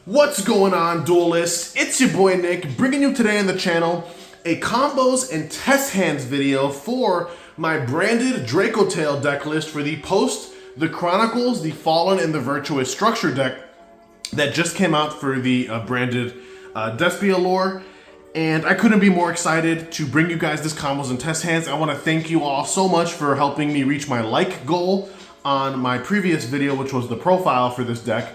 What's going on, duelists? It's your boy Nick, bringing you today on the channel a combos and test hands video for my branded Dracotail deck list for the the Chronicles, the Fallen, and the Virtuous Structure deck that just came out for the branded Despia lore. And I couldn't be more excited to bring you guys this combos and test hands. I want to thank you all so much for helping me reach my like goal on my previous video, which was the profile for this deck.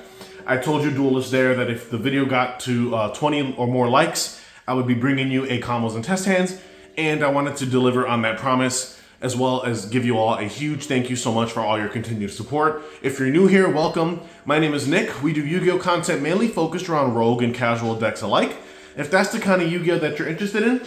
I told you duelists there that if the video got to 20 or more likes, I would be bringing you a combos and test hands, and I wanted to deliver on that promise, as well as give you all a huge thank you so much for all your continued support. If you're new here, welcome. My name is Nick. We do Yu-Gi-Oh content mainly focused around rogue and casual decks alike. If that's the kind of Yu-Gi-Oh that you're interested in,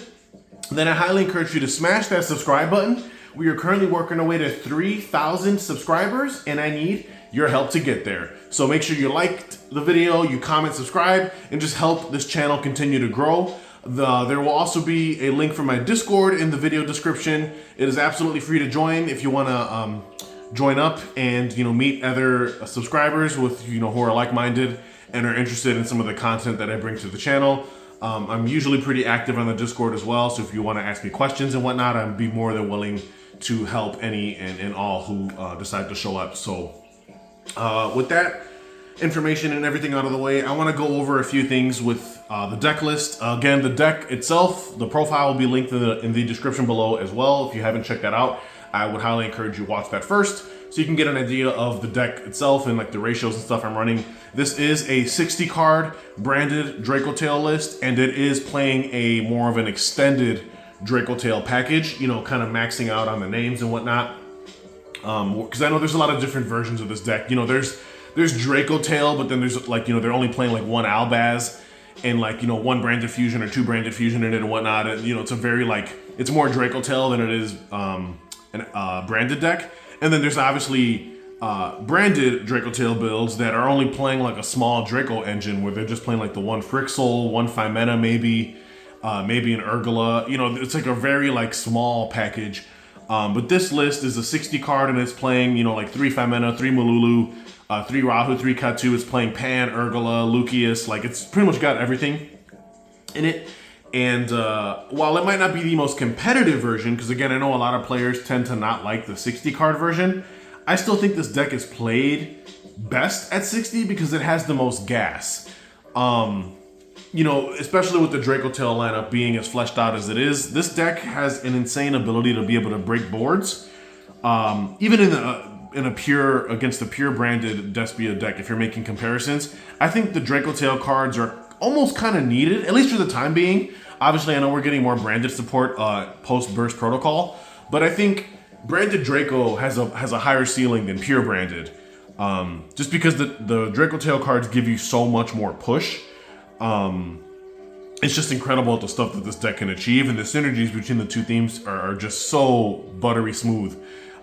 then I highly encourage you to smash that subscribe button. We are currently working our way to 3,000 subscribers, and I need your help to get there. So make sure you liked the video, you comment, subscribe, and just help this channel continue to grow. There will also be a link for my Discord in the video description. It is absolutely free to join if you want to join up and meet other subscribers with who are like-minded and are interested in some of the content that I bring to the channel. I'm usually pretty active on the Discord as well, so if you want to ask me questions and whatnot, I'd be more than willing to help any and all who decide to show up. So with that information and everything out of the way, I want to go over a few things with the deck list. Again, the deck itself, the profile will be linked in the description below as well. If you haven't checked that out, I would highly encourage you to watch that first, so you can get an idea of the deck itself and like the ratios and stuff I'm running. This is a 60 card branded Dracotail list, and it is playing a more of an extended Dracotail package, kind of maxing out on the names and whatnot. Because I know there's a lot of different versions of this deck. There's Dracotail, but then there's like, they're only playing like one Albaz and like, one branded fusion or two branded fusion in it and whatnot. And, it's a very it's more Dracotail than it is a branded deck. And then there's obviously branded Dracotail builds that are only playing like a small Draco engine, where they're just playing like the one Frixel, one Phimena, maybe an Urgula. It's like a very small package. But this list is a 60 card, and it's playing, like 3 Phimena, 3 Malulu, 3 Rahu, 3 Katu. It's playing Pan, Urgula, Lucius. It's pretty much got everything in it. And while it might not be the most competitive version, because again, I know a lot of players tend to not like the 60 card version, I still think this deck is played best at 60 because it has the most gas. Especially with the Dracotail lineup being as fleshed out as it is, this deck has an insane ability to be able to break boards. Even against a pure branded Despia deck, if you're making comparisons, I think the Dracotail cards are almost kind of needed, at least for the time being. Obviously, I know we're getting more branded support post-burst protocol, but I think branded Draco has a higher ceiling than pure branded, just because the Dracotail cards give you so much more push. It's just incredible the stuff that this deck can achieve, and the synergies between the two themes are just so buttery smooth.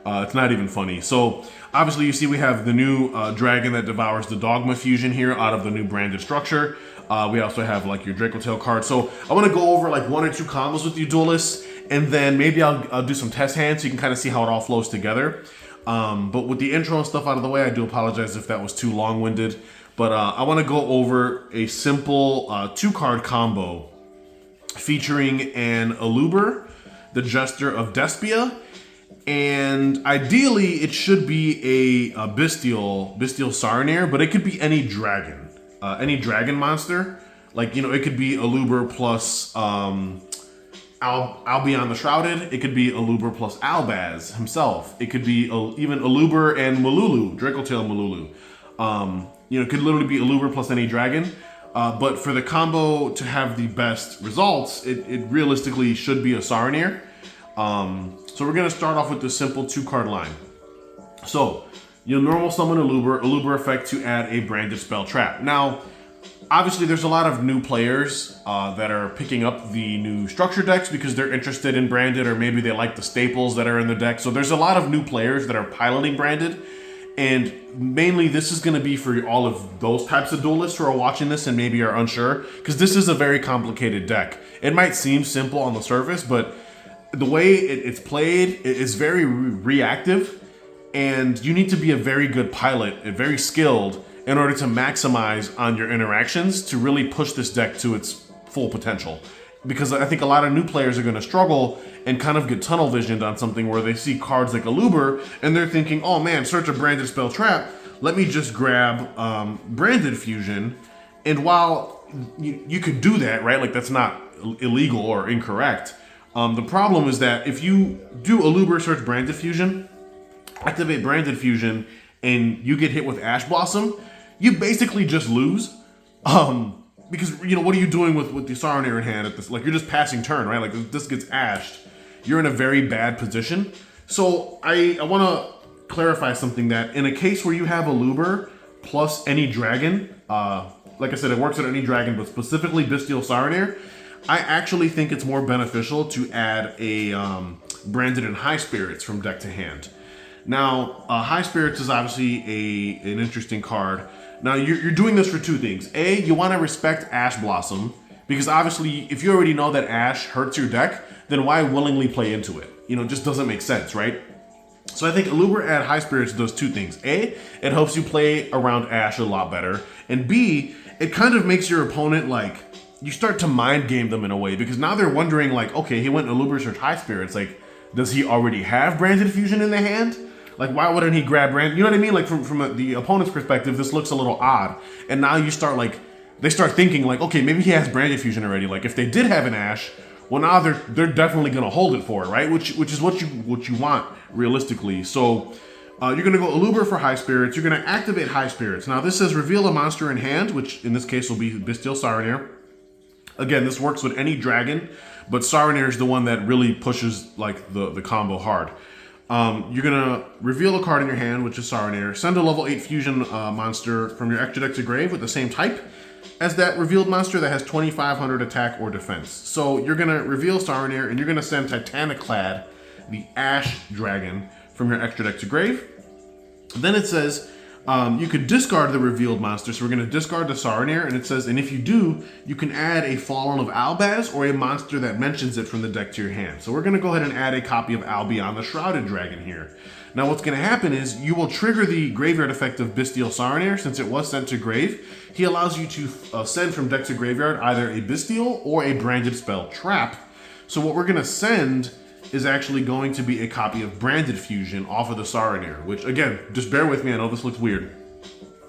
It's not even funny. So obviously you see we have the new dragon that devours the Dogma fusion here out of the new branded structure. We also have your Dracotail card. So I want to go over one or two combos with you duelists, and then maybe I'll do some test hands so you can kind of see how it all flows together. But with the intro and stuff out of the way, I do apologize if that was too long-winded. But I want to go over a simple 2-card combo featuring an Aluber, the Jester of Despia, and ideally it should be a Bestial Sarnier, but it could be any dragon monster. It could be Aluber plus Albion the Shrouded. It could be Aluber plus Albaz himself. It could be even Aluber and Malulu, Dracotail Malulu. It could literally be Aluber plus any dragon. But for the combo to have the best results, it realistically should be a Sarnier. So we're going to start off with the simple 2-card line. So you'll normal summon Aluber effect to add a branded spell trap. Now, obviously there's a lot of new players that are picking up the new structure decks because they're interested in branded, or maybe they like the staples that are in the deck. So there's a lot of new players that are piloting branded. And mainly this is going to be for all of those types of duelists who are watching this and maybe are unsure, because this is a very complicated deck. It might seem simple on the surface, but the way it's played is very reactive, and you need to be a very good pilot, very skilled, in order to maximize on your interactions to really push this deck to its full potential. Because I think a lot of new players are going to struggle and kind of get tunnel visioned on something where they see cards like Aluber and they're thinking, oh man, search a branded spell trap. Let me just grab branded fusion. And while you could do that, right? Like that's not illegal or incorrect. The problem is that if you do Aluber search branded fusion, activate branded fusion, and you get hit with Ash Blossom, you basically just lose. Because, what are you doing with the Saronir in hand at this? Like, you're just passing turn, right? Like, if this gets ashed, you're in a very bad position. So, I want to clarify something that in a case where you have Aluber plus any dragon, like I said, it works at any dragon, but specifically Bestial Saronir, I actually think it's more beneficial to add a Branded and High Spirits from deck to hand. Now, High Spirits is obviously an interesting card. Now, you're doing this for two things. A, you want to respect Ash Blossom, because obviously, if you already know that Ash hurts your deck, then why willingly play into it? It just doesn't make sense, right? So I think Aluber at High Spirits does two things. A, it helps you play around Ash a lot better. And B, it kind of makes your opponent, like, you start to mind game them in a way, because now they're wondering, like, okay, he went Aluber search High Spirits, like, does he already have Branded Fusion in the hand? Like, why wouldn't he grab Brand? You know what I mean? Like, from the opponent's perspective, this looks a little odd. And now you start, like, they start thinking, like, okay, maybe he has Branded Fusion already. Like, if they did have an Ash, well, now they're definitely going to hold it for it, right? Which is what you want, realistically. So, you're going to go Aluber for High Spirits. You're going to activate High Spirits. Now, this says reveal a monster in hand, which in this case will be Bestial Saronir. Again, this works with any dragon, but Saronir is the one that really pushes, like, the combo hard. You're gonna reveal a card in your hand, which is Saronir. Send a level 8 fusion monster from your extra deck to grave with the same type as that revealed monster that has 2,500 attack or defense. So you're gonna reveal Saronir, and you're gonna send Titaniclad, the Ash Dragon, from your extra deck to grave. Then it says you could discard the revealed monster, so we're going to discard the Saronir, and it says, and if you do, you can add a Fallen of Albaz or a monster that mentions it from the deck to your hand. So we're going to go ahead and add a copy of Albion, the Shrouded Dragon here. Now what's going to happen is you will trigger the graveyard effect of Bestial Saronir, since it was sent to grave. He allows you to send from deck to graveyard either a Bestial or a branded spell trap. So what we're going to send is actually going to be a copy of Branded Fusion off of the Saronir, which, again, just bear with me, I know this looks weird.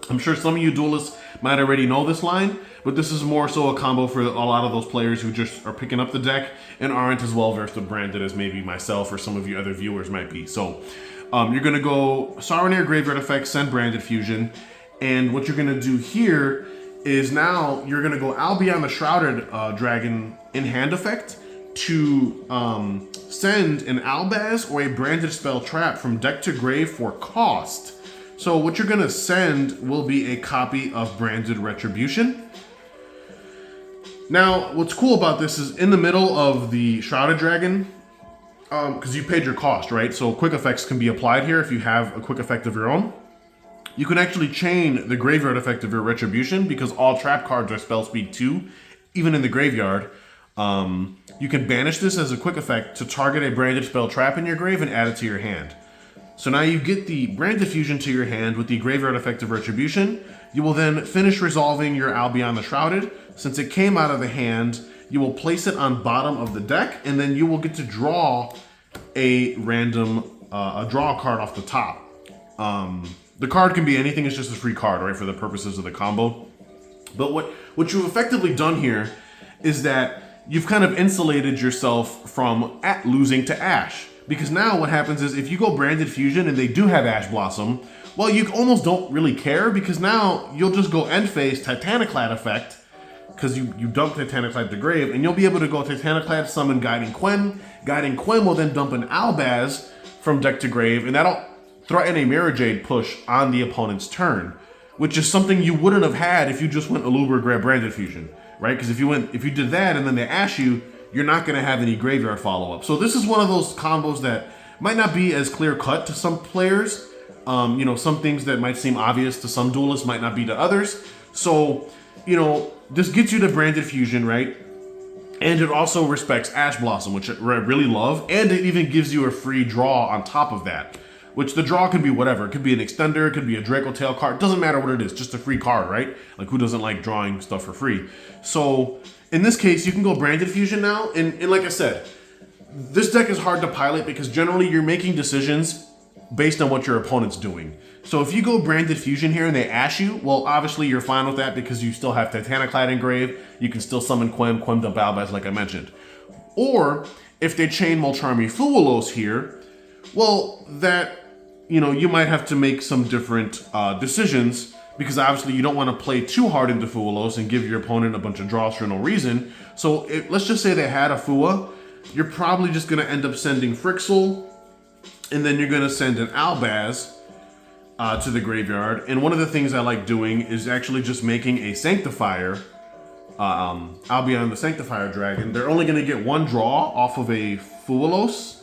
I'm sure some of you duelists might already know this line, but this is more so a combo for a lot of those players who just are picking up the deck and aren't as well versed with Branded as maybe myself or some of you other viewers might be. So you're going to go Saronir Graveyard Effect, send Branded Fusion, and what you're going to do here is now you're going to go Albion the Shrouded Dragon in hand effect to send an Albaz or a Branded Spell Trap from deck to grave for cost. So what you're going to send will be a copy of Branded Retribution. Now, what's cool about this is in the middle of the Shrouded Dragon, because you paid your cost, right? So quick effects can be applied here if you have a quick effect of your own. You can actually chain the graveyard effect of your Retribution, because all trap cards are spell speed 2, even in the graveyard. You can banish this as a quick effect to target a branded spell trap in your grave and add it to your hand. So now you get the Branded Fusion to your hand with the graveyard effect of Retribution. You will then finish resolving your Albion the Shrouded. Since it came out of the hand, you will place it on bottom of the deck, and then you will get to draw a random, draw a card off the top. The card can be anything, it's just a free card, right, for the purposes of the combo. But what you've effectively done here is that you've kind of insulated yourself from losing to Ash. Because now what happens is if you go Branded Fusion and they do have Ash Blossom, well, you almost don't really care, because now you'll just go end phase Titaniclad effect, because you dump Titaniclad to grave, and you'll be able to go Titaniclad, summon Guiding Quem. Guiding Quem will then dump an Albaz from deck to grave, and that'll threaten a Mirror Jade push on the opponent's turn, which is something you wouldn't have had if you just went Aluber, grab Branded Fusion. Right? Because if you did that and then they ash you, you're not going to have any graveyard follow-up. So this is one of those combos that might not be as clear-cut to some players. Some things that might seem obvious to some duelists might not be to others. So, this gets you to Branded Fusion, right? And it also respects Ash Blossom, which I really love. And it even gives you a free draw on top of that, which the draw could be whatever. It could be an extender, it could be a Dracotail card. It doesn't matter what it is, just a free card, right? Like, who doesn't like drawing stuff for free? So in this case, you can go Branded Fusion now. And like I said, this deck is hard to pilot because generally you're making decisions based on what your opponent's doing. So if you go Branded Fusion here and they ash you, well, obviously you're fine with that because you still have Titaniclad engraved. You can still summon Quem Dump Albaz, like I mentioned. Or if they chain Molcharmi Fuwalos here, well, that, you know, you might have to make some different decisions because obviously you don't want to play too hard into Fuwalos and give your opponent a bunch of draws for no reason. So let's just say they had a Fua, you're probably just going to end up sending Frixel, and then you're going to send an Albaz to the graveyard. And one of the things I like doing is actually just making a Sanctifier, Albion the Sanctifier Dragon. They're only going to get one draw off of a Fuwalos.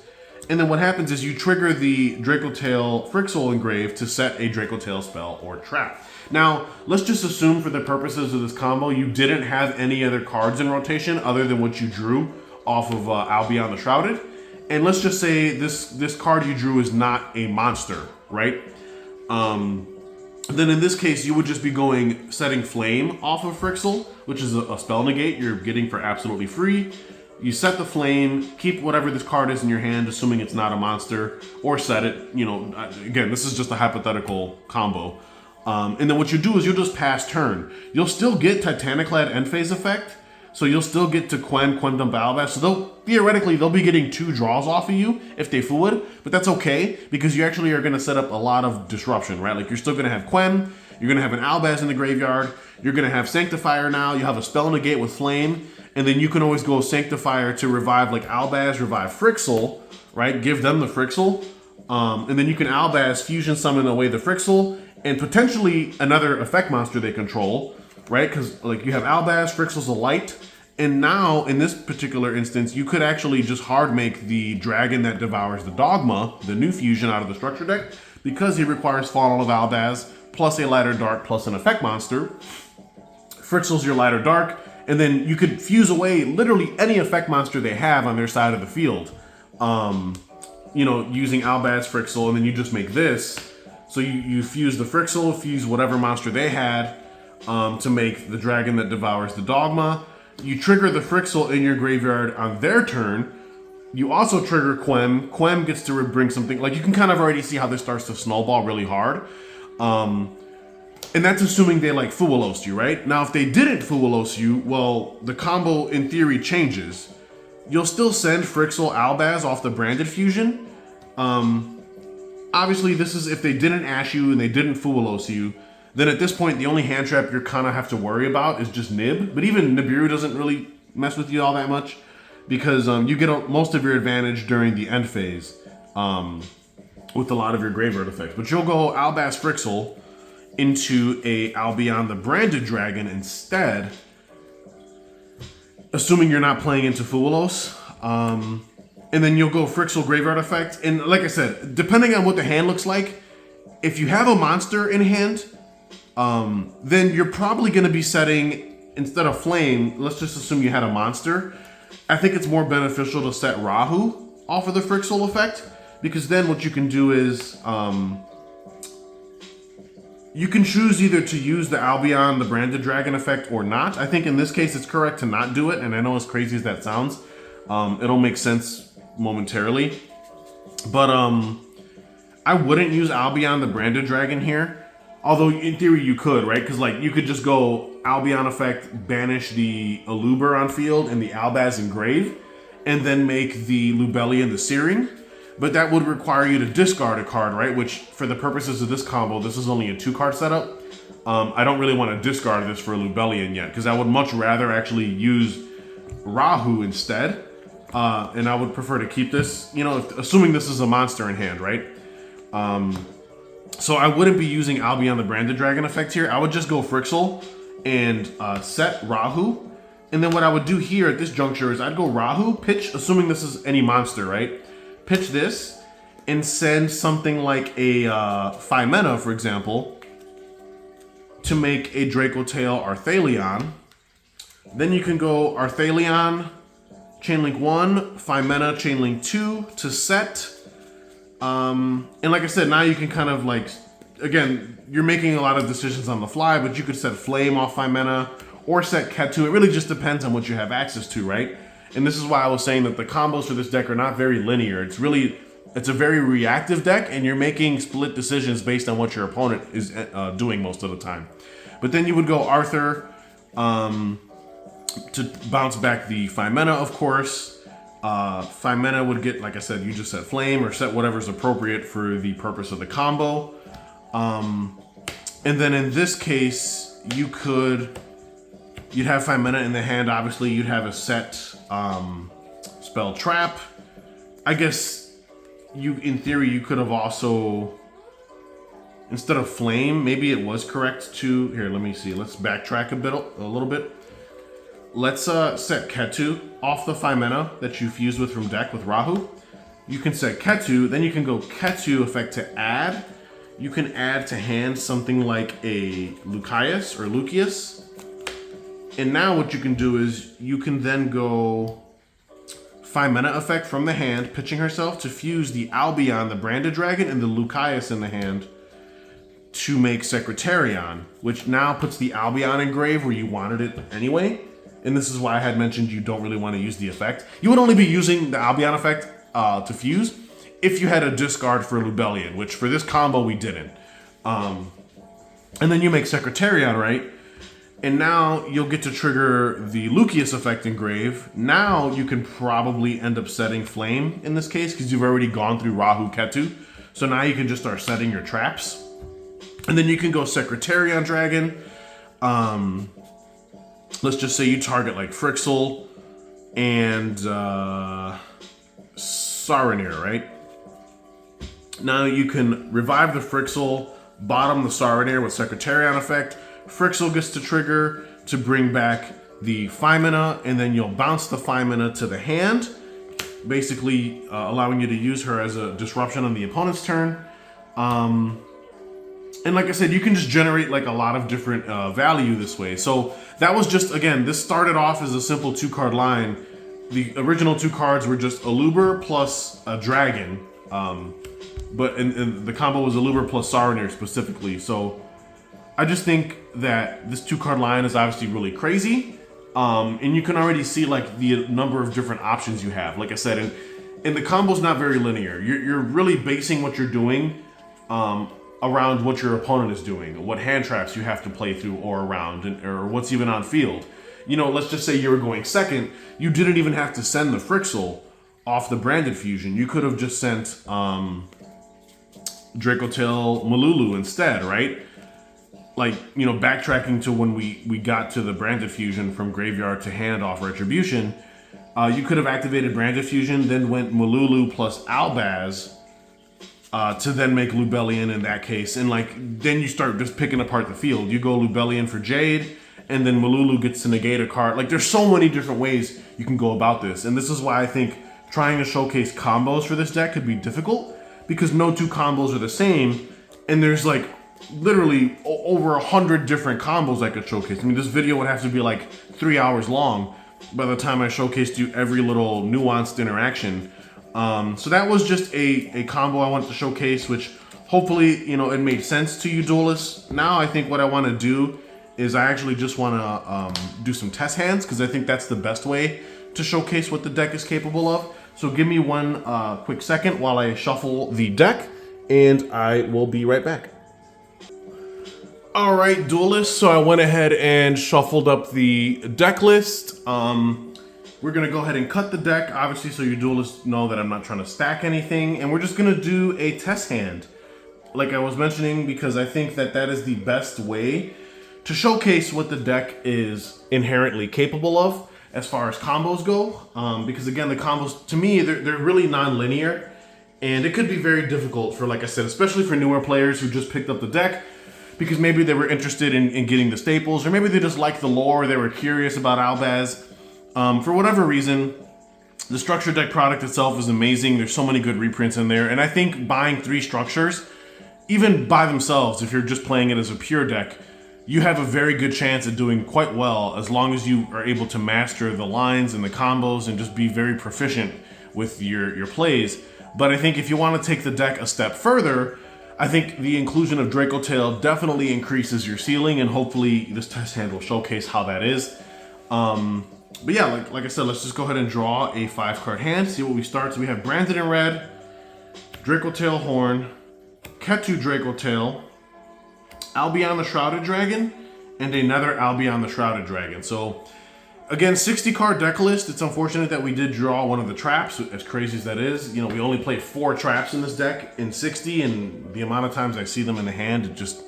And then what happens is you trigger the Dracotail Frixel engrave to set a Dracotail spell or trap. Now, let's just assume for the purposes of this combo, you didn't have any other cards in rotation other than what you drew off of Albion the Shrouded. And let's just say this card you drew is not a monster, right? Then in this case, you would just be going setting Flame off of Frixel, which is a spell negate you're getting for absolutely free. You set the Flame, keep whatever this card is in your hand, assuming it's not a monster, or set it, you know, again, this is just a hypothetical combo. And then what you do is you'll just pass turn. You'll still get Titaniclad end phase effect, so you'll still get to Quem Dump Albaz. So theoretically, they'll be getting 2 draws off of you if they Fuwad, but that's okay because you actually are going to set up a lot of disruption, right? Like, you're still going to have Quem, you're going to have an Albaz in the graveyard, you're going to have Sanctifier now, you have a spell negate with Flame, and then you can always go Sanctifier to revive like Albaz, revive Frixel, right? Give them the Frixel. And then you can Albaz fusion summon away the Frixel and potentially another effect monster they control, right? Because like you have Albaz, Frixel's a light, and now in this particular instance, you could actually just hard make the dragon that devours the Dogma, the new fusion out of the structure deck, because he requires Fallen of Albaz plus a lighter dark plus an effect monster. Frixel's your lighter dark, and then you could fuse away literally any effect monster they have on their side of the field. You know, using Albaz, Frixel, and then you just make this. So you fuse the Frixel, fuse whatever monster they had to make the dragon that devours the Dogma. You trigger the Frixel in your graveyard on their turn. You also trigger Quem. Quem gets to bring something, like you can kind of already see how this starts to snowball really hard. And that's assuming they like Fuwalos you, right? Now, if they didn't Fuwalos you, well, the combo in theory changes. You'll still send Frixel Albaz off the Branded Fusion. Obviously, this is if they didn't ash you and they didn't Fuwalos you, then at this point, the only hand trap you kind of have to worry about is just Nib. But even Nibiru doesn't really mess with you all that much because you get most of your advantage during the end phase with a lot of your graveyard effects. But you'll go Albaz Frixel into a Albion the Branded Dragon instead, assuming you're not playing into Fuwalos. And then you'll go Frixel Graveyard Effect. And like I said, depending on what the hand looks like, if you have a monster in hand, then you're probably going to be setting, instead of Flame, let's just assume you had a monster. I think it's more beneficial to set Rahu off of the Frixel effect, because then what you can do is you can choose either to use the Albion, the Branded Dragon effect or not. I think in this case it's correct to not do it, and I know as crazy as that sounds, it'll make sense momentarily. But I wouldn't use Albion, the Branded Dragon here. Although in theory you could, right? Because like you could just go Albion effect, banish the Aluber on field and the Albaz engrave, and then make the Lubellion the Searing. But that would require you to discard a card, right? Which for the purposes of this combo, this is only a 2-card setup. I don't really want to discard this for Lubellion yet, because I would much rather actually use Rahu instead. And I would prefer to keep this, you know, assuming this is a monster in hand, right? So I wouldn't be using Albion the Branded Dragon effect here. I would just go Frixel and set Rahu. And then what I would do here at this juncture is I'd go Rahu, pitch, assuming this is any monster, right? Pitch this and send something like a 5 mana, for example, to make a Dracotail Arthalion. Then you can go Arthalion, Chainlink 1, 5 mana, Chainlink 2 to set And like I said, now you can kind of like, again, you're making a lot of decisions on the fly, but you could set Flame off 5 mana or set Ketu. It really just depends on what you have access to, right? And this is why I was saying that the combos for this deck are not very linear. It's a very reactive deck, and you're making split decisions based on what your opponent is doing most of the time. But then you would go Arthur to bounce back the 5 mana, of course. 5 mana would get, like I said, you just set Flame or set whatever's appropriate for the purpose of the combo. And then in this case, you'd have 5 mana in the hand. Obviously, you'd have a set spell Trap. I guess in theory, you could have also, instead of Flame, maybe it was correct to, here, let me see. Let's backtrack a little bit. Let's set Ketu off the 5 mana that you fused with from deck with Rahu. You can set Ketu, then you can go Ketu effect to add. You can add to hand something like a Lucius. And now what you can do is you can then go 5 mana effect from the hand, pitching herself to fuse the Albion, the Branded Dragon, and the Lucius in the hand to make Secretarion, which now puts the Albion in grave where you wanted it anyway. And this is why I had mentioned you don't really want to use the effect. You would only be using the Albion effect to fuse if you had a discard for Lubellion, which for this combo we didn't. And then you make Secretarion, right? And now you'll get to trigger the Lucius effect in grave. Now you can probably end up setting Flame in this case because you've already gone through Rahu Ketu. So now you can just start setting your traps. And then you can go Secretarion Dragon. Let's just say you target like Frixel and Saronir, right? Now you can revive the Frixel, bottom the Saronir with Secretarion effect. Frixel gets to trigger to bring back the 5 mana, and then you'll bounce the 5 mana to the hand, basically allowing you to use her as a disruption on the opponent's turn. And like I said, you can just generate like a lot of different value this way. So that was just, again, this started off as a simple 2-card line. The original 2 cards were just Aluber plus a Dragon. But the combo was Aluber plus Saronir specifically. So I just think that this 2-card line is obviously really crazy. And you can already see like the number of different options you have. Like I said, and the combo's not very linear. You're really basing what you're doing around what your opponent is doing, what hand traps you have to play through or around, or what's even on field. You know, let's just say you were going second. You didn't even have to send the Frixel off the Branded Fusion. You could have just sent Dracotail Malulu instead, right? Like, you know, backtracking to when we got to the Branded Fusion from graveyard to hand off Retribution, you could have activated Branded Fusion, then went Malulu plus Albaz to then make Lubellion in that case. And like, then you start just picking apart the field. You go Lubellion for Jade, and then Malulu gets to negate a card. Like, there's so many different ways you can go about this. And this is why I think trying to showcase combos for this deck could be difficult, because no 2 combos are the same. And there's like literally over 100 different combos I could showcase. I mean, this video would have to be like 3 hours long by the time I showcased you every little nuanced interaction. So that was just a combo I wanted to showcase, which hopefully, you know, it made sense to you duelists. Now I think what I want to do is I actually just want to do some test hands, because I think that's the best way to showcase what the deck is capable of. So give me one quick second while I shuffle the deck, and I will be right back. All right, duelists, so I went ahead and shuffled up the deck list. We're gonna go ahead and cut the deck, obviously, so your duelists know that I'm not trying to stack anything, and we're just gonna do a test hand, like I was mentioning, because I think that that is the best way to showcase what the deck is inherently capable of as far as combos go. Because again, the combos, to me, they're really non-linear, and it could be very difficult for, like I said, especially for newer players who just picked up the deck, because maybe they were interested in getting the staples, or maybe they just liked the lore, they were curious about Albaz. For whatever reason, the structure deck product itself is amazing. There's so many good reprints in there. And I think buying 3 structures, even by themselves, if you're just playing it as a pure deck, you have a very good chance of doing quite well, as long as you are able to master the lines and the combos and just be very proficient with your plays. But I think if you want to take the deck a step further, I think the inclusion of Dracotail definitely increases your ceiling, and hopefully this test hand will showcase how that is. But yeah, like I said, let's just go ahead and draw a 5-card hand, see what we start. So we have Branded in Red, Dracotail Horn, Ketu Dracotail, Albion the Shrouded Dragon, and another Albion the Shrouded Dragon. So again, 60-card deck list. It's unfortunate that we did draw one of the traps, as crazy as that is. You know, we only played 4 traps in this deck in 60, and the amount of times I see them in the hand, it just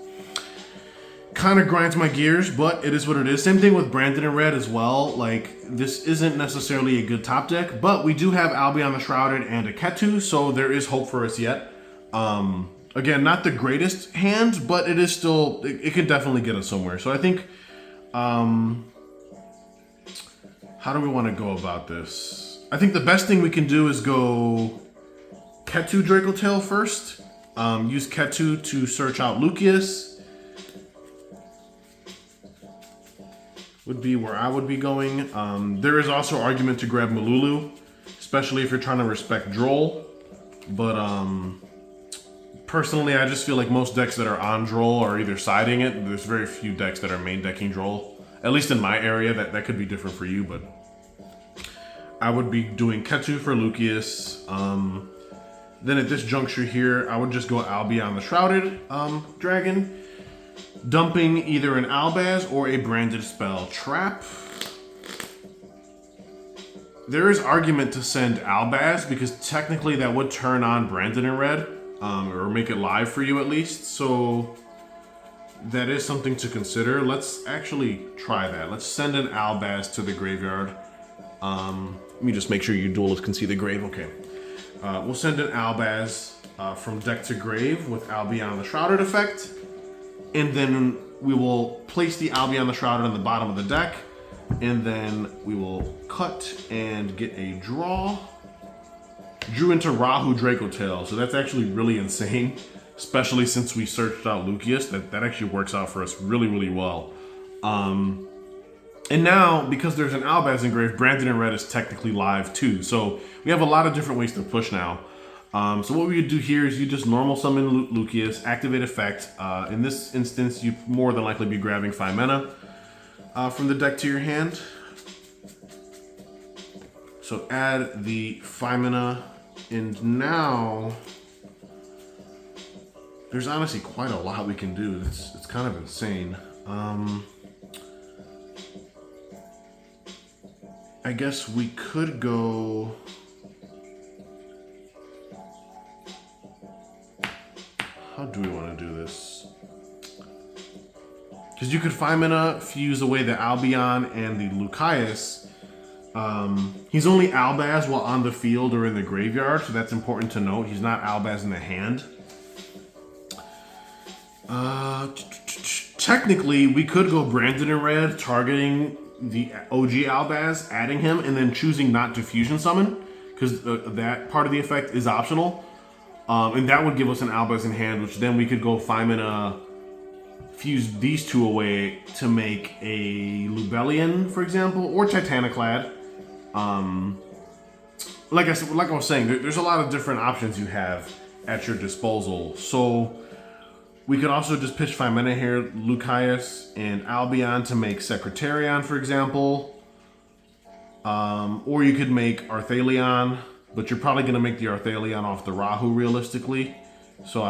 kind of grinds my gears, but it is what it is. Same thing with Branded in Red as well. Like, this isn't necessarily a good top deck, but we do have Albion the Shrouded and a Ketu, so there is hope for us yet. Again, not the greatest hand, but it is still, it can definitely get us somewhere. So I think, how do we want to go about this? I think the best thing we can do is go Ketu Dracotail first. Use Ketu to search out Lucius. Would be where I would be going. There is also argument to grab Malulu, especially if you're trying to respect Droll. But personally, I just feel like most decks that are on Droll are either siding it. There's very few decks that are main decking Droll. At least in my area, that could be different for you, but I would be doing Ketu for Lucius. Then at this juncture here, I would just go Albion the Shrouded Dragon, dumping either an Albaz or a Branded Spell Trap. There is argument to send Albaz because technically that would turn on Branded in Red, or make it live for you at least. So that is something to consider. Let's actually try that. Let's send an Albaz to the graveyard. Let me just make sure you duelists can see the grave. Okay. We'll send an Albaz from deck to grave with Albion the Shrouded effect. And then we will place the Albion the Shrouded on the bottom of the deck. And then we will cut and get a draw. Drew into Rahu Dracotail. So that's actually really insane. Especially since we searched out Lucius. That actually works out for us really, really well. And now, because there's an Albaz engraved, Branded in Red is technically live too. So we have a lot of different ways to push now. So what we would do here is you just normal summon Lucius, activate effect. In this instance, you more than likely be grabbing 5 mana from the deck to your hand. So add the 5 mana, and now there's honestly quite a lot we can do. It's kind of insane. I guess we could go. How do we want to do this? Because you could 5 mana, fuse away the Albion and the Lucius. He's only Albaz while on the field or in the graveyard, so that's important to note. He's not Albaz in the hand. Technically, we could go Branded in Red, targeting the OG Albaz, adding him, and then choosing not to fusion summon, because that part of the effect is optional. And that would give us an Albaz in hand, which then we could go 5 mana, fuse these 2 away to make a Lubellion, for example, or Titaniclad. Like I was saying, there's a lot of different options you have at your disposal. So we could also just pitch 5 mana here, Lucius and Albion to make Secretarion, for example. Or you could make Arthalion, but you're probably going to make the Arthalion off the Rahu realistically. So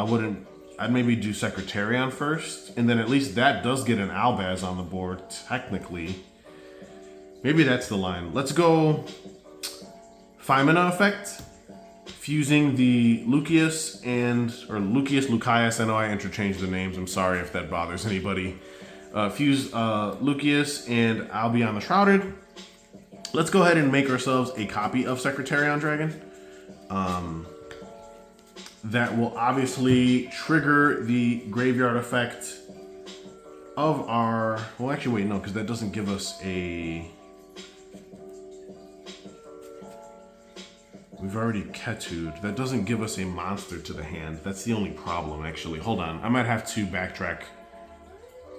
I'd maybe do Secretarion first. And then at least that does get an Albaz on the board, technically. Maybe that's the line. Let's go 5 mana effect, fusing the Lucius Lucius. I know I interchanged the names. I'm sorry if that bothers anybody. Fuse Lucius and Albion the Shrouded. Let's go ahead and make ourselves a copy of Secretarion Dragon. That will obviously trigger the graveyard effect of our... Well, actually, wait, no, because that doesn't give us a... We've already Ketu'd. That doesn't give us a monster to the hand. That's the only problem, actually. Hold on. I might have to backtrack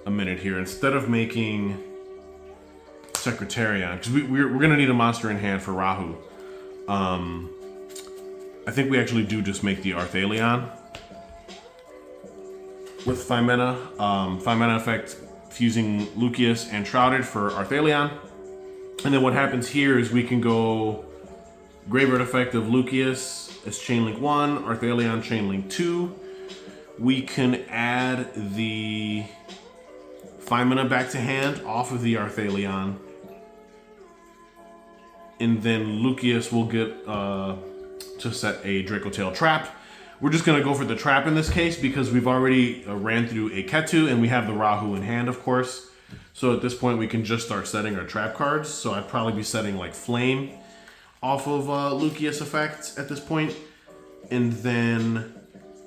a minute here. Instead of making Secretarion, because we're going to need a monster in hand for Rahu. I think we actually do just make the Arthalion with 5 mana. 5 mana effect, fusing Lucius and Shrouded for Arthalion. And then what happens here is we can go Graveyard effect of Lucius as Chainlink 1, Arthalion Chainlink 2. We can add the 5 mana back to hand off of the Arthalion. And then Lucius will get to set a Dracotail trap. We're just gonna go for the trap in this case because we've already ran through a Ketu and we have the Rahu in hand, of course. So at this point we can just start setting our trap cards. So I'd probably be setting like Flame off of Lucius effects at this point. And then,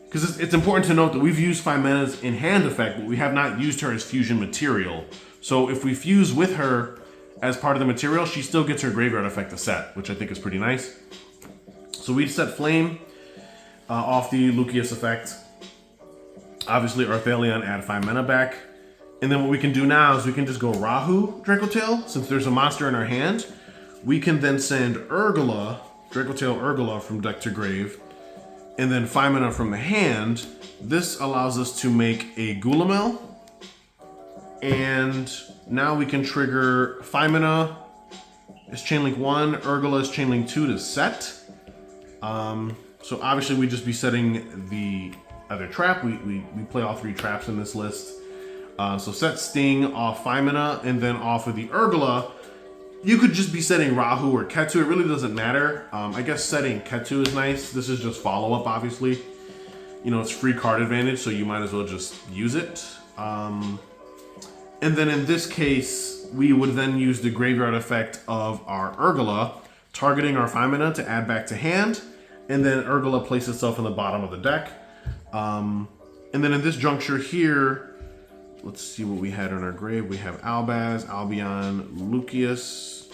because it's important to note that we've used 5 mana's in hand effect, but we have not used her as fusion material. So if we fuse with her as part of the material, she still gets her graveyard effect to set, which I think is pretty nice. So we'd set Flame off the Lucius effect. Obviously Arthalion add 5 mana back. And then what we can do now is we can just go Rahu Dracotail. Since there's a monster in our hand, we can then send Urgula, Dracotail Urgula from deck to grave, and then 5 mana from the hand. This allows us to make a Gulamel. And now we can trigger 5 mana is Chainlink 1, Urgula is Chainlink 2 to set. So obviously we'd just be setting the other trap. We play all 3 traps in this list. So set Sting off 5 mana, and then off of the Urgula, you could just be setting Rahu or Ketu. It really doesn't matter. I guess setting Ketu is nice. This is just follow-up, obviously. You know, it's free card advantage, so you might as well just use it. And then in this case, we would then use the graveyard effect of our Urgula, targeting our 5 mana to add back to hand, and then Urgula places itself in the bottom of the deck. And then in this juncture here, let's see what we had in our grave. We have Albaz, Albion, Lucius.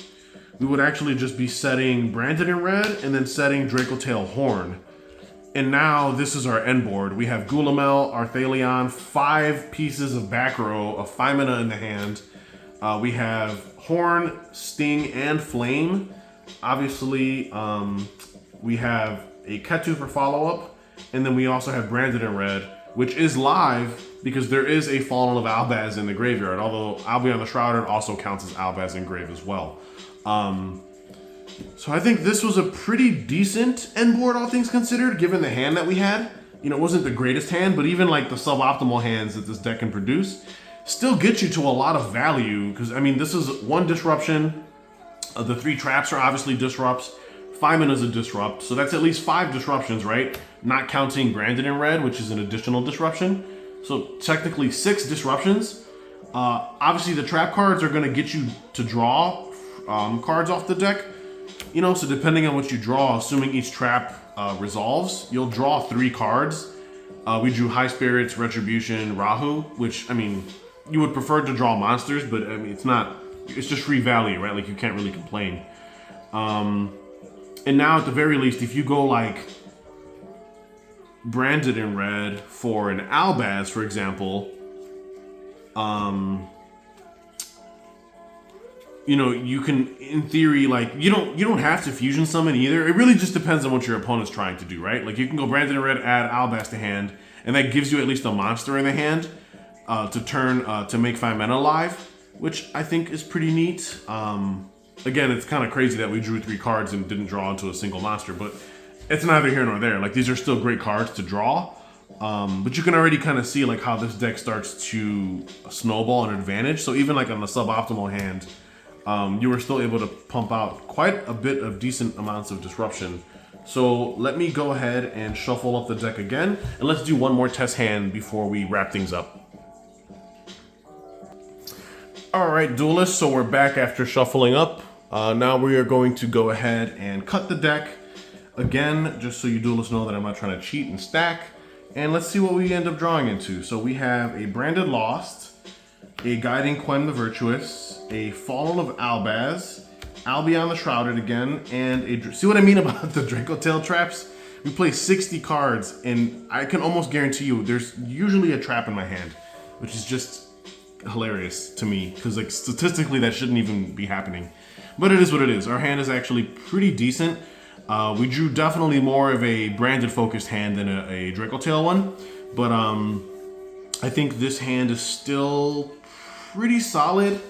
We would actually just be setting Branded in red and then setting Dracotail Horn. And now this is our end board. We have Gulamel, Arthalion, 5 pieces of back row of 5 mana in the hand. We have Horn, Sting, and Flame. Obviously, we have a Ketu for follow-up, and then we also have Branded in red, which is live because there is a Fallen of Albaz in the graveyard, although Albion the Shrouded also counts as Albaz in grave as well. So I think this was a pretty decent end board, all things considered, given the hand that we had. You know, it wasn't the greatest hand, but even like the suboptimal hands that this deck can produce still get you to a lot of value, because I mean, this is 1 disruption. The 3 traps are obviously disrupts. 5 mana is a disrupt, so that's at least 5 disruptions, right? Not counting Branded in red, which is an additional disruption. So technically 6 disruptions. Obviously the trap cards are gonna get you to draw cards off the deck. You know, so depending on what you draw, assuming each trap resolves, you'll draw 3 cards. We drew High Spirits, Retribution, Rahu, which, I mean, you would prefer to draw monsters, but I mean, it's just free value, right? Like, you can't really complain. And now at the very least, if you go like Branded in red for an Albaz, for example, you know, you can, in theory, like, you don't have to fusion summon either. It really just depends on what your opponent's trying to do, right? Like, you can go Branded in red, add Albaz to hand, and that gives you at least a monster in the hand to turn to make 5 mana live, which I think is pretty neat. Again, it's kind of crazy that we drew 3 cards and didn't draw into a single monster, but it's neither here nor there. Like, these are still great cards to draw, but you can already kind of see like how this deck starts to snowball an advantage. So even like on the suboptimal hand, you were still able to pump out quite a bit of decent amounts of disruption. So let me go ahead and shuffle up the deck again, and let's do one more test hand before we wrap things up. All right, duelists, so we're back after shuffling up. Now we are going to go ahead and cut the deck again, just so you duelists know that I'm not trying to cheat and stack. And let's see what we end up drawing into. So we have a Branded Lost, a Guiding Quen the Virtuous, a Fallen of Albaz, Albion the Shrouded again, and a... See what I mean about the Dracotail traps? We play 60 cards, and I can almost guarantee you there's usually a trap in my hand, which is just hilarious to me, because like statistically that shouldn't even be happening. But it is what it is. Our hand is actually pretty decent. We drew definitely more of a branded focused hand than a Dracotail one, but I think this hand is still pretty solid,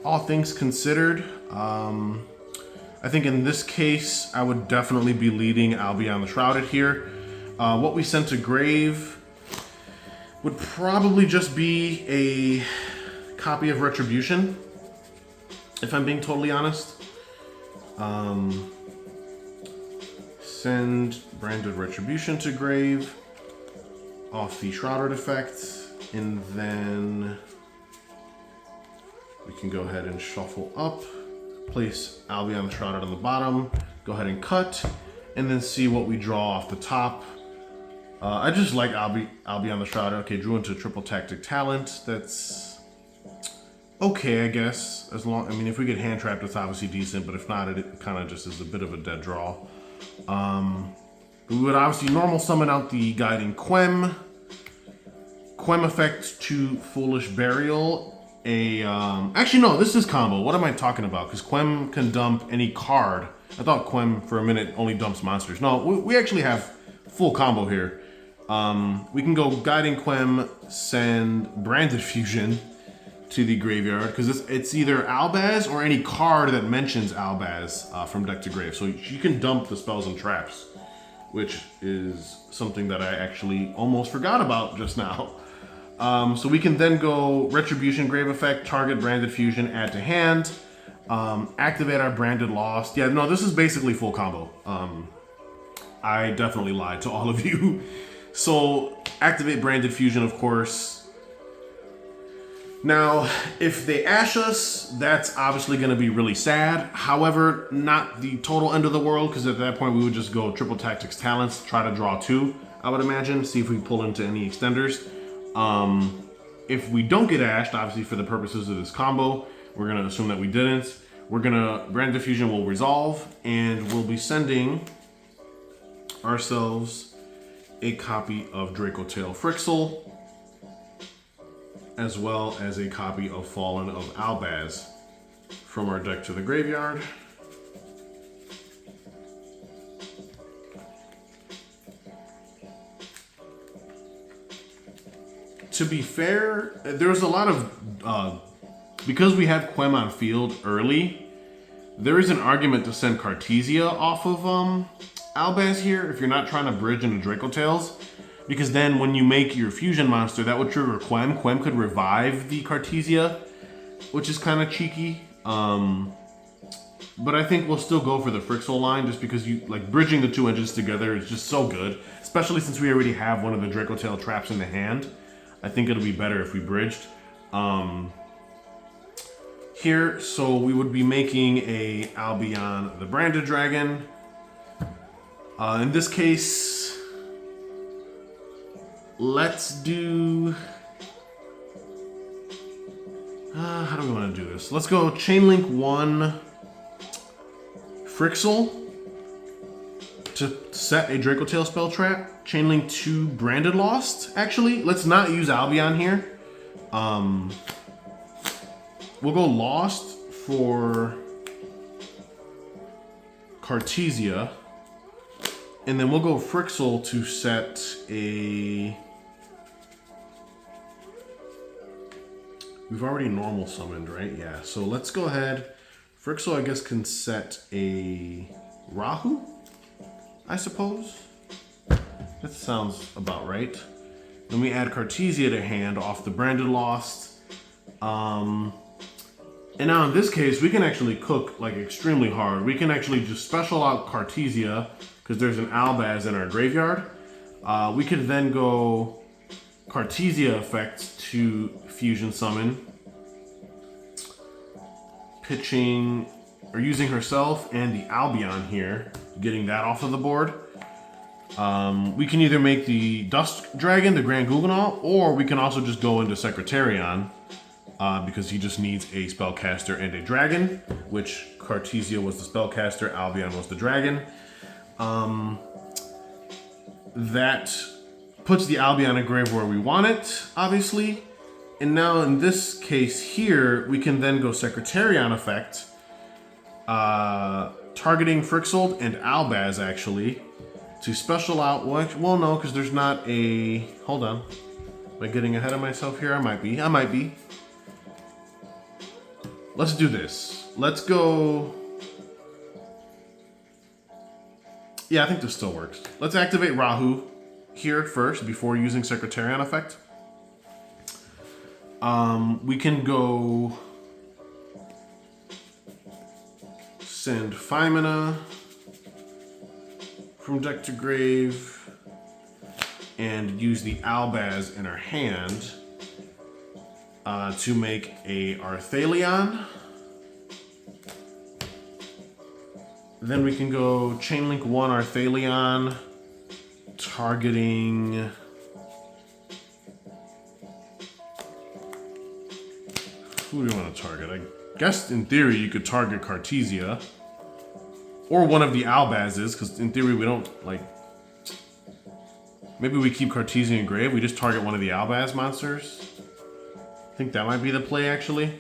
all things considered. I think in this case, I would definitely be leading Albion the Shrouded here. What we sent to grave would probably just be a copy of Retribution, if I'm being totally honest. Send branded Retribution to grave off the Shrouded effect, and then we can go ahead and shuffle up, place Albion the Shrouded on the bottom, go ahead and cut, and then see what we draw off the top. I just like Albion the Shrouded. Okay, drew into triple tactic talent. That's okay, I guess. As long, I mean, if we get hand trapped, it's obviously decent, but if not, it kind of just is a bit of a dead draw. We would obviously normal summon out the Guiding Quem. Quem effect to Foolish Burial. Actually, no, this is combo. What am I talking about? Because Quem can dump any card. I thought Quem for a minute only dumps monsters. No, we actually have full combo here. We can go Guiding Quem, send Branded Fusion to the graveyard, because it's either Albaz or any card that mentions Albaz from deck to grave. So you can dump the spells and traps, which is something that I actually almost forgot about just now. So we can then go Retribution, Grave Effect, target Branded Fusion, add to hand, activate our Branded Lost. Yeah, no, this is basically full combo. I definitely lied to all of you. So activate Branded Fusion, of course. Now, if they ash us, that's obviously going to be really sad. However, not the total end of the world, because at that point we would just go Triple Tactics Talents, try to draw 2, I would imagine, see if we pull into any extenders. If we don't get ashed, obviously for the purposes of this combo, we're going to assume that we didn't. We're going to, Branded Fusion will resolve, and we'll be sending ourselves a copy of Dracotail Frixel, as well as a copy of Fallen of Albaz from our deck to the graveyard. To be fair, there was a lot of, because we have Quem on field early, there is an argument to send Cartesia off of Albaz here if you're not trying to bridge into Dracotails. Because then when you make your fusion monster, that would trigger Quem. Quem could revive the Cartesia, which is kind of cheeky. But I think we'll still go for the Frixel line just because you like bridging the two engines together is just so good. Especially since we already have one of the Dracotail traps in the hand. I think it'll be better if we bridged. Here, so we would be making a Albion the Branded Dragon. In this case, let's do... how do we want to do this? Let's go Chainlink 1 Frixel to set a Dracotail spell trap. Chainlink 2 Branded Lost, actually. Let's not use Albion here. We'll go Lost for Cartesia. And then we'll go Frixel to set a... We've already normal summoned, right? Yeah, so let's go ahead. Frixel, I guess, can set a Rahu, I suppose. That sounds about right. Then we add Cartesia to hand off the Branded Lost. And now in this case, we can actually cook like extremely hard. We can actually just special out Cartesia because there's an Albaz in our graveyard. We could then go Cartesia effect to fusion summon, pitching or using herself and the Albion here, getting that off of the board. We can either make the Dust Dragon, the Grand Guggenot, or we can also just go into Secretarion because he just needs a spellcaster and a dragon, which Cartesia was the spellcaster, Albion was the dragon. That puts the Albion in grave where we want it, obviously. And now in this case here, we can then go Secretarion effect targeting Frixel and Albaz actually to special out. Well, no, because there's not a. Hold on. Am I getting ahead of myself here? I might be. Let's do this. Let's go. Yeah, I think this still works. Let's activate Rahu here first before using Secretarian effect. We can go send Femina from deck to grave and use the Albaz in our hand to make a Arthalion. Then we can go Chainlink 1 Arthalion, targeting who do you want to target? I guess in theory you could target Cartesia or one of the Albazes, because in theory we don't like. Maybe we keep Cartesia in grave. We just target one of the Albaz monsters. I think that might be the play actually.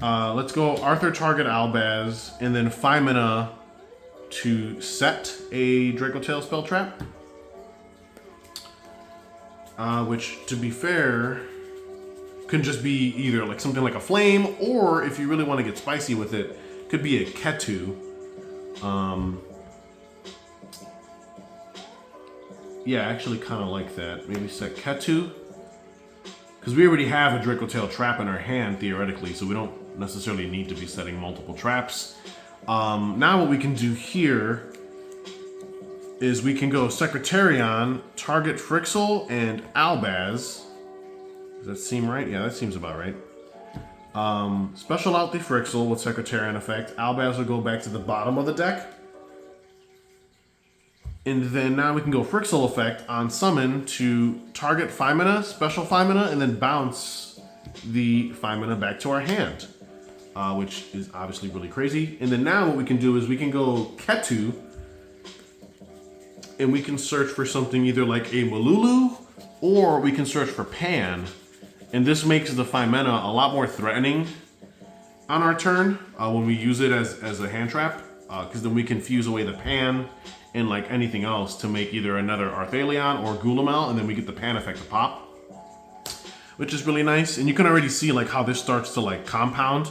Let's go Arthur target Albaz and then Femina to set a Dracotail spell trap. Which, to be fair, can just be either like something like a flame, or if you really want to get spicy with it, could be a Ketu. Yeah, I actually kind of like that. Maybe set Ketu. Because we already have a Dracotail trap in our hand, theoretically, so we don't necessarily need to be setting multiple traps. Now what we can do here is we can go Secretarion, target Frixel and Albaz. Does that seem right? Yeah, that seems about right. Special out the Frixel with Secretarion effect. Albaz will go back to the bottom of the deck. And then now we can go Frixel effect on summon to target Femina, special Femina, and then bounce the Femina back to our hand. Which is obviously really crazy. And then now what we can do is we can go Ketu, and we can search for something either like a Malulu, or we can search for Pan. And this makes the Femina a lot more threatening on our turn when we use it as a hand trap, because then we can fuse away the Pan and like anything else to make either another Arthalion or Gulamel, and then we get the Pan effect to pop, which is really nice. And you can already see like how this starts to like compound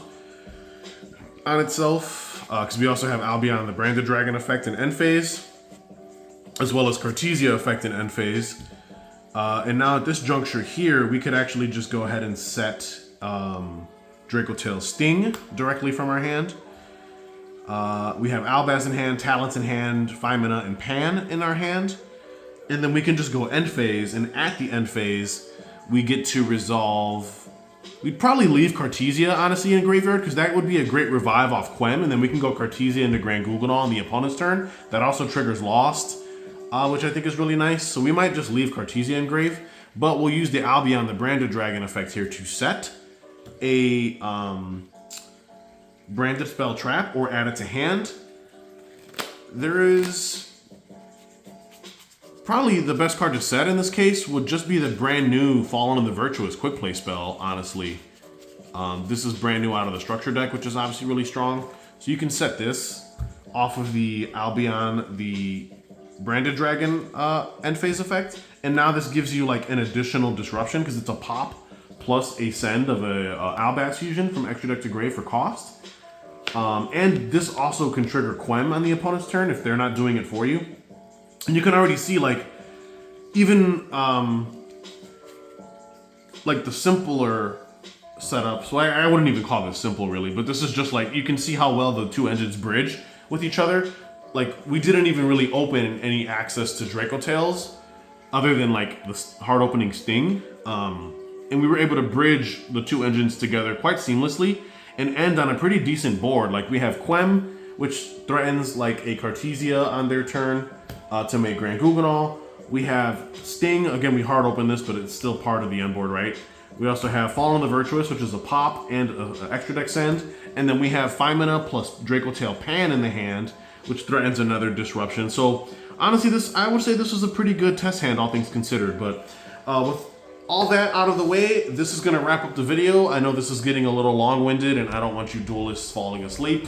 on itself, because we also have Albion, the Branded Dragon effect in end phase, as well as Cartesia effect in end phase. And now at this juncture here, we could actually just go ahead and set Dracotail Sting directly from our hand. We have Albaz in hand, Talents in hand, Femina and Pan in our hand. And then we can just go end phase, and at the end phase, we get to resolve. We'd probably leave Cartesia, honestly, in graveyard, because that would be a great revive off Quem, and then we can go Cartesia into Grand Guganol on the opponent's turn. That also triggers Lost, which I think is really nice. So we might just leave Cartesia in grave, but we'll use the Albion, the Branded Dragon effect here to set a Branded Spell Trap or add it to hand. There is probably the best card to set in this case would just be the brand new Fallen of the Virtuous quick play spell, honestly. This is brand new out of the structure deck, which is obviously really strong. So you can set this off of the Albion, the Branded Dragon end phase effect. And now this gives you like an additional disruption because it's a pop plus a send of a Albaz fusion from extra deck to grave for cost. And this also can trigger Quem on the opponent's turn if they're not doing it for you. And you can already see, like, even, like, the simpler setup. So I wouldn't even call this simple, really. But this is just, like, you can see how well the two engines bridge with each other. Like, we didn't even really open any access to Dracotails other than, like, the hard opening Sting. And we were able to bridge the two engines together quite seamlessly and end on a pretty decent board. Like, we have Quem, which threatens, like, a Cartesia on their turn. To make Grand Guganol. We have Sting. Again, we hard open this, but it's still part of the end board, right? We also have Fallen of the Virtuous, which is a pop and an extra deck send. And then we have Femina plus Dracotail Pan in the hand, which threatens another disruption. So honestly, I would say this was a pretty good test hand, all things considered. But with all that out of the way, this is gonna wrap up the video. I know this is getting a little long-winded and I don't want you duelists falling asleep.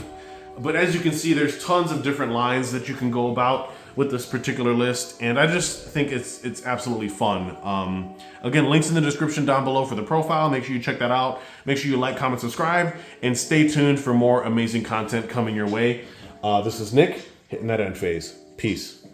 But as you can see, there's tons of different lines that you can go about with this particular list, and I just think it's absolutely fun. Again, links in the description down below for the profile. Make sure you check that out. Make sure you like, comment, subscribe, and stay tuned for more amazing content coming your way. This is Nick, hitting that end phase. Peace.